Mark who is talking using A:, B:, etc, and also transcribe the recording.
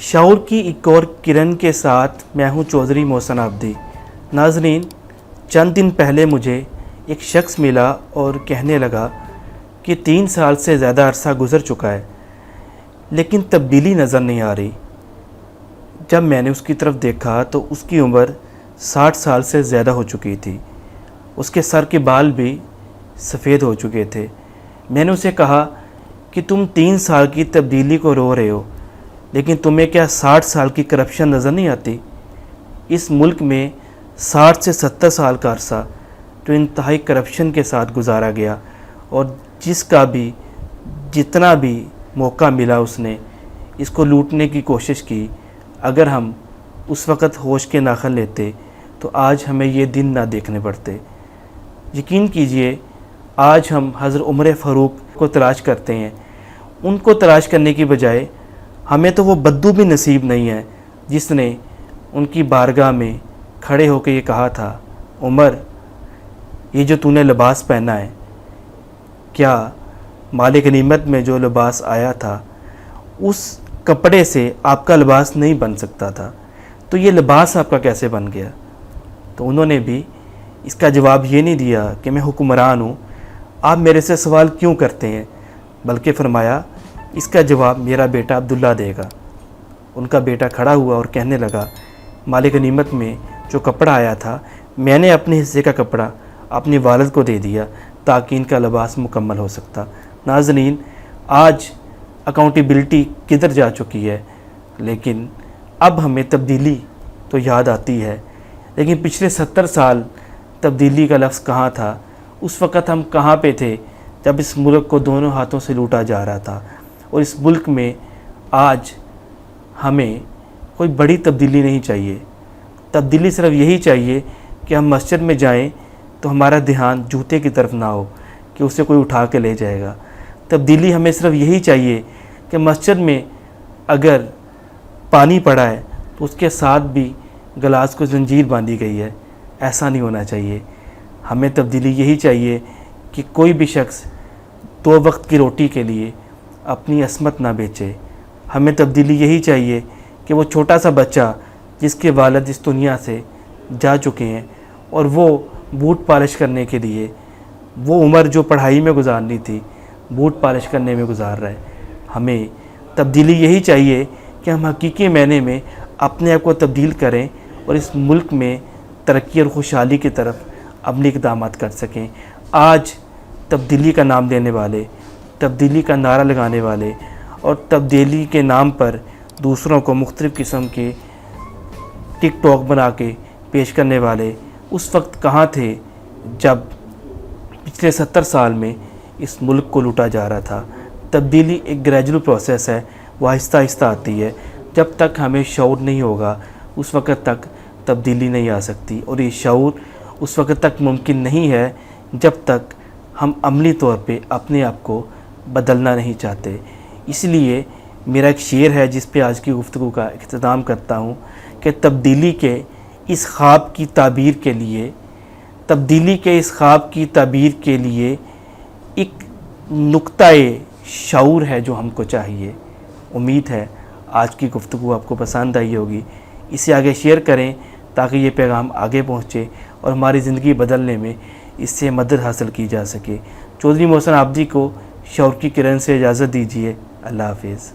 A: شعور کی ایک اور کرن کے ساتھ میں ہوں چودھری محسن عابدی۔ ناظرین، چند دن پہلے مجھے ایک شخص ملا اور کہنے لگا کہ 3 سال سے زیادہ عرصہ گزر چکا ہے لیکن تبدیلی نظر نہیں آ رہی۔ جب میں نے اس کی طرف دیکھا تو اس کی عمر 60 سال سے زیادہ ہو چکی تھی۔ اس کے سر کے بال بھی سفید ہو چکے تھے۔ میں نے اسے کہا کہ تم 3 سال کی تبدیلی کو رو رہے ہو لیکن تمہیں کیا 60 سال کی کرپشن نظر نہیں آتی؟ اس ملک میں 60 سے 70 سال کا عرصہ جو انتہائی کرپشن کے ساتھ گزارا گیا اور جس کا بھی جتنا بھی موقع ملا اس نے اس کو لوٹنے کی کوشش کی۔ اگر ہم اس وقت ہوش کے ناخن لیتے تو آج ہمیں یہ دن نہ دیکھنے پڑتے۔ یقین کیجئے، آج ہم حضرت عمر فاروق کو تلاش کرتے ہیں۔ ان کو تلاش کرنے کی بجائے ہمیں تو وہ بدو بھی نصیب نہیں ہے جس نے ان کی بارگاہ میں کھڑے ہو کے یہ کہا تھا، عمر، یہ جو تو نے لباس پہنا ہے، کیا مال غنیمت میں جو لباس آیا تھا اس کپڑے سے آپ کا لباس نہیں بن سکتا تھا، تو یہ لباس آپ کا کیسے بن گیا؟ تو انہوں نے بھی اس کا جواب یہ نہیں دیا کہ میں حکمران ہوں، آپ میرے سے سوال کیوں کرتے ہیں، بلکہ فرمایا اس کا جواب میرا بیٹا عبداللہ دے گا۔ ان کا بیٹا کھڑا ہوا اور کہنے لگا، مال غنیمت میں جو کپڑا آیا تھا میں نے اپنے حصے کا کپڑا اپنے والد کو دے دیا تاکہ ان کا لباس مکمل ہو سکتا۔ ناظرین، آج اکاؤنٹیبلٹی کدھر جا چکی ہے، لیکن اب ہمیں تبدیلی تو یاد آتی ہے، لیکن پچھلے 70 سال تبدیلی کا لفظ کہاں تھا؟ اس وقت ہم کہاں پہ تھے جب اس ملک کو دونوں ہاتھوں سے لوٹا جا رہا تھا؟ اور اس ملک میں آج ہمیں کوئی بڑی تبدیلی نہیں چاہیے۔ تبدیلی صرف یہی چاہیے کہ ہم مسجد میں جائیں تو ہمارا دھیان جوتے کی طرف نہ ہو کہ اسے کوئی اٹھا کے لے جائے گا۔ تبدیلی ہمیں صرف یہی چاہیے کہ مسجد میں اگر پانی پڑا ہے تو اس کے ساتھ بھی گلاس کو زنجیر باندھی گئی ہے، ایسا نہیں ہونا چاہیے۔ ہمیں تبدیلی یہی چاہیے کہ کوئی بھی شخص 2 وقت کی روٹی کے لیے اپنی عصمت نہ بیچے۔ ہمیں تبدیلی یہی چاہیے کہ وہ چھوٹا سا بچہ جس کے والد اس دنیا سے جا چکے ہیں اور وہ بوٹ پالش کرنے کے لیے وہ عمر جو پڑھائی میں گزارنی تھی بوٹ پالش کرنے میں گزار رہا ہے۔ ہمیں تبدیلی یہی چاہیے کہ ہم حقیقی معنی میں اپنے آپ کو تبدیل کریں اور اس ملک میں ترقی اور خوشحالی کی طرف اپنے اقدامات کر سکیں۔ آج تبدیلی کا نام لینے والے، تبدیلی کا نعرہ لگانے والے اور تبدیلی کے نام پر دوسروں کو مختلف قسم کے ٹک ٹاک بنا کے پیش کرنے والے اس وقت کہاں تھے جب پچھلے 70 سال میں اس ملک کو لوٹا جا رہا تھا؟ تبدیلی ایک گریجول پروسیس ہے، وہ آہستہ آہستہ آتی ہے۔ جب تک ہمیں شعور نہیں ہوگا اس وقت تک تبدیلی نہیں آ سکتی، اور یہ شعور اس وقت تک ممکن نہیں ہے جب تک ہم عملی طور پہ اپنے آپ کو بدلنا نہیں چاہتے۔ اس لیے میرا ایک شعر ہے جس پہ آج کی گفتگو کا اختتام کرتا ہوں کہ تبدیلی کے اس خواب کی تعبیر کے لیے، تبدیلی کے اس خواب کی تعبیر کے لیے ایک نقطۂ شعور ہے جو ہم کو چاہیے۔ امید ہے آج کی گفتگو آپ کو پسند آئی ہوگی۔ اسے آگے شیئر کریں تاکہ یہ پیغام آگے پہنچے اور ہماری زندگی بدلنے میں اس سے مدد حاصل کی جا سکے۔ چودھری محسن عابدی کو شعور کی کرن سے اجازت دیجیے۔ اللہ حافظ۔